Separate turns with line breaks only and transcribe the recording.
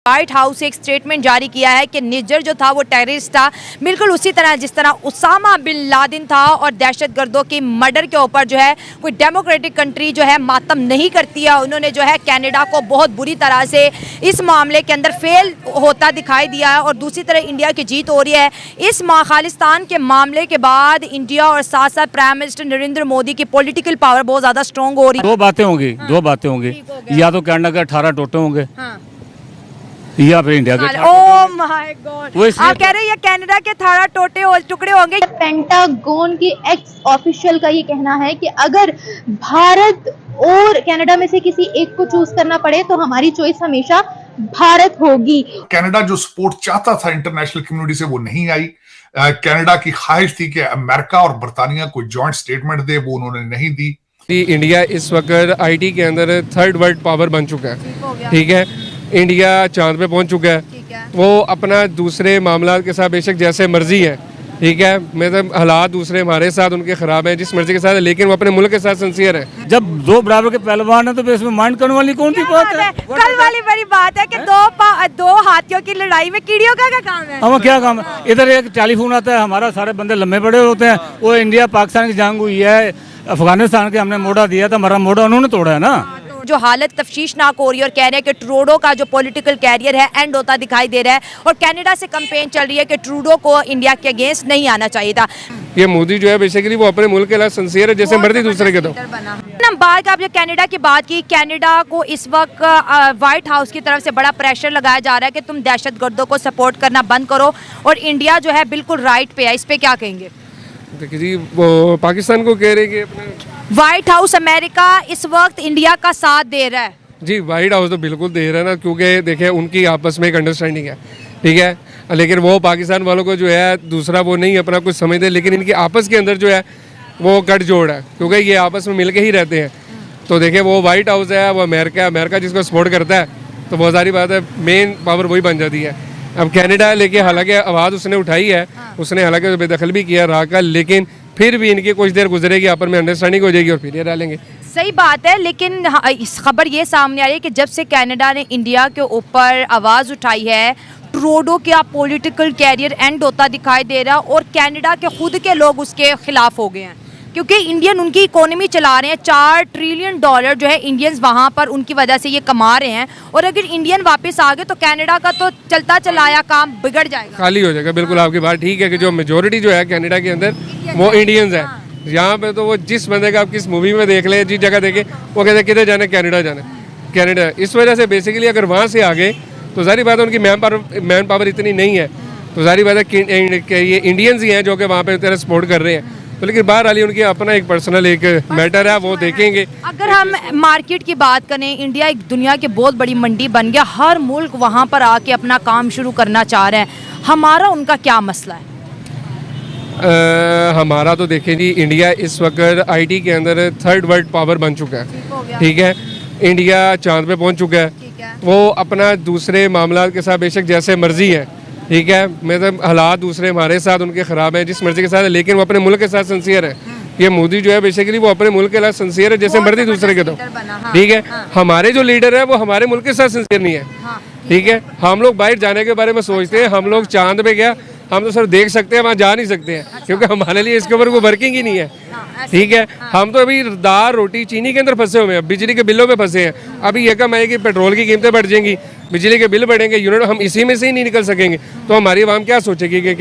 White house एक statement जारी किया है कि निज्जर जो था वो टेररिस्ट था, बिल्कुल उसी तरह जिस तरह उसामा बिन लादेन था, और दहशतगर्दों की मर्डर के ऊपर जो है कोई डेमोक्रेटिक कंट्री जो है मातम नहीं करती है। उन्होंने जो है कनाडा को बहुत बुरी तरह से इस मामले के अंदर फेल होता दिखाई दिया है, और दूसरी तरह इंडिया की जीत हो रही है। इस खालिस्तान के मामले के बाद इंडिया और साथ साथ प्राइम मिनिस्टर नरेंद्र मोदी की पॉलिटिकल पावर बहुत ज़्यादा स्ट्रॉन्ग हो रही है।
दो बातें होंगी, दो बातें होंगी, या तो कनाडा के 18 टोटे होंगे, या फिर इंडिया के।
ओह माय गॉड, आप कह रहे हैं ये कनाडा के 18 टुकड़े होंगे।
पेंटागन की एक्स ऑफिशियल का ये कहना है कि अगर भारत और कनाडा में से किसी एक को चूज करना पड़े तो हमारी चॉइस हमेशा भारत होगी।
कनाडा जो सपोर्ट चाहता था इंटरनेशनल कम्युनिटी से वो नहीं आई। कनाडा की ख्वाहिश थी कि अमेरिका और बरतानिया कोई जॉइंट स्टेटमेंट दे, वो उन्होंने नहीं दी।
इंडिया इस वक्त आईटी के अंदर थर्ड वर्ल्ड पावर बन चुका है, ठीक है। इंडिया चांद पे पहुंच चुका है, वो अपना दूसरे मामला के साथ बेशक जैसे मर्जी है, ठीक है। मतलब हालात दूसरे हमारे साथ उनके खराब हैं जिस मर्जी के साथ, लेकिन वो अपने मुल्क के साथ सिंसियर है।
जब दो बराबर के पहलवान है तो इसमें माइंड करने वाली कौन सी बात है?
कल वाली बड़ी बात है कि दो हाथियों की लड़ाई में कीड़ियों का काम है।
हम क्या काम है? इधर एक टेलीफोन आता है, हमारा सारे बंदे लम्बे बड़े होते हैं। वो इंडिया पाकिस्तान की जंग हुई है, अफगानिस्तान के हमने मोड़ा दिया था, हमारा मोड़ा उन्होंने तोड़ा है ना।
जो हालत तफ्शीशनाक हो रही है और कह रहे हैं कि ट्रूडो का जो पॉलिटिकल कैरियर है एंड होता दिखाई दे रहा है, और कनाडा से कैंपेन चल रही है कि ट्रूडो को इंडिया के अगेंस्ट नहीं आना चाहिए था।
ये मोदी जो है बेसिकली वो अपने मुल्क के लिए सिंसियर है, जैसे मर्जी दूसरे के दो।
बात आप जो कनाडा की बात की, कनाडा को इस वक्त व्हाइट हाउस की तरफ से बड़ा प्रेशर लगाया जा रहा है कि तुम दहशतगर्दों को सपोर्ट करना बंद करो, और इंडिया जो है बिल्कुल राइट पे है। इस पे क्या कहेंगे?
देखिए जी, वो पाकिस्तान को कह रहे हैं कि अपने
व्हाइट हाउस अमेरिका इस वक्त इंडिया का साथ दे रहा है।
जी, व्हाइट हाउस तो बिल्कुल दे रहा है ना, क्योंकि देखिए उनकी आपस में एक अंडरस्टैंडिंग है, ठीक है। लेकिन वो पाकिस्तान वालों को जो है दूसरा वो नहीं अपना कुछ समझते, लेकिन इनकी आपस के अंदर जो है वो गठजोड़ है, क्योंकि ये आपस में मिल के ही रहते हैं। तो देखिए वो व्हाइट हाउस है, वो अमेरिका जिसको सपोर्ट करता है, तो बहुत सारी बात है, मेन पावर वही बन जाती है। अब कनाडा लेके हालांकि आवाज़ उसने उठाई है, उसने हालांकि बेदखल भी किया रहा का, लेकिन फिर भी इनकी कुछ देर गुजरेगी, आपस में अंडरस्टैंडिंग हो जाएगी और फिर ये रह लेंगे।
सही बात है, लेकिन इस खबर ये सामने आ रही है कि जब से कनाडा ने इंडिया के ऊपर आवाज़ उठाई है, ट्रूडो का पॉलिटिकल कैरियर एंड होता दिखाई दे रहा है, और कनाडा के खुद के लोग उसके खिलाफ हो गए हैं, क्योंकि इंडियन उनकी इकोनॉमी चला रहे हैं। $4 ट्रिलियन जो है इंडियंस वहाँ पर उनकी वजह से ये कमा रहे हैं, और अगर इंडियन वापस आ गए तो कनाडा का तो चलता चलाया काम बिगड़ जाएगा,
खाली हो जाएगा। बिल्कुल आपकी बात ठीक है कि जो मेजोरिटी जो है कनाडा के अंदर वो इंडियंस है। यहाँ पे तो वो जिस बंदे का आप किस मूवी में देख ले, जिस जगह देखे, वो कहते हैं किधर जाना, कनाडा जाना, कनाडा। इस वजह से बेसिकली अगर वहाँ से आ गए तो जाहिर बात है उनकी मैन पावर इतनी नहीं है, तो जाहिर बात है कि ये इंडियंस ही हैं जो कि वहाँ पे तरह सपोर्ट कर रहे हैं। तो लेकिन बाहर वाली उनकी अपना एक पर्सनल एक मैटर है, वो देखेंगे।
अगर हम मार्केट की बात करें, इंडिया एक दुनिया की बहुत बड़ी मंडी बन गया, हर मुल्क वहाँ पर आके अपना काम शुरू करना चाह रहे हैं। हमारा उनका क्या मसला है?
हमारा तो देखें जी, इंडिया इस वक्त आईटी के अंदर थर्ड वर्ल्ड पावर बन चुका है, ठीक है। इंडिया चांद पे पहुंच चुका है, वो अपना दूसरे मामला के साथ बेशक जैसे मर्जी है, ठीक है। मतलब हालात दूसरे हमारे साथ उनके खराब हैं जिस मर्जी के साथ, लेकिन वो अपने मुल्क के साथ सिंसियर है। ये मोदी जो है बेसिकली वो अपने मुल्क के लिए सिंसियर है, जैसे मर्जी दूसरे के दो, ठीक है। हमारे जो लीडर है वो हमारे मुल्क के साथ सिंसियर नहीं है, ठीक है। हम लोग बाहर जाने के बारे में सोचते हैं, हम लोग चांद पे गया, हम तो सर देख सकते हैं, वहाँ जा नहीं सकते हैं, क्योंकि हमारे लिए इसके ऊपर कोई वर्किंग ही नहीं है, ठीक है। हम तो अभी दाल रोटी चीनी के अंदर फंसे हुए हैं, बिजली के बिलों में फंसे हैं। अभी ये कम है कि पेट्रोल की कीमतें बढ़ जाएंगी, बिजली के बिल बढ़ेंगे, यूनिट हम इसी में से ही नहीं निकल सकेंगे, तो हमारी आवाम क्या सोचेगी कि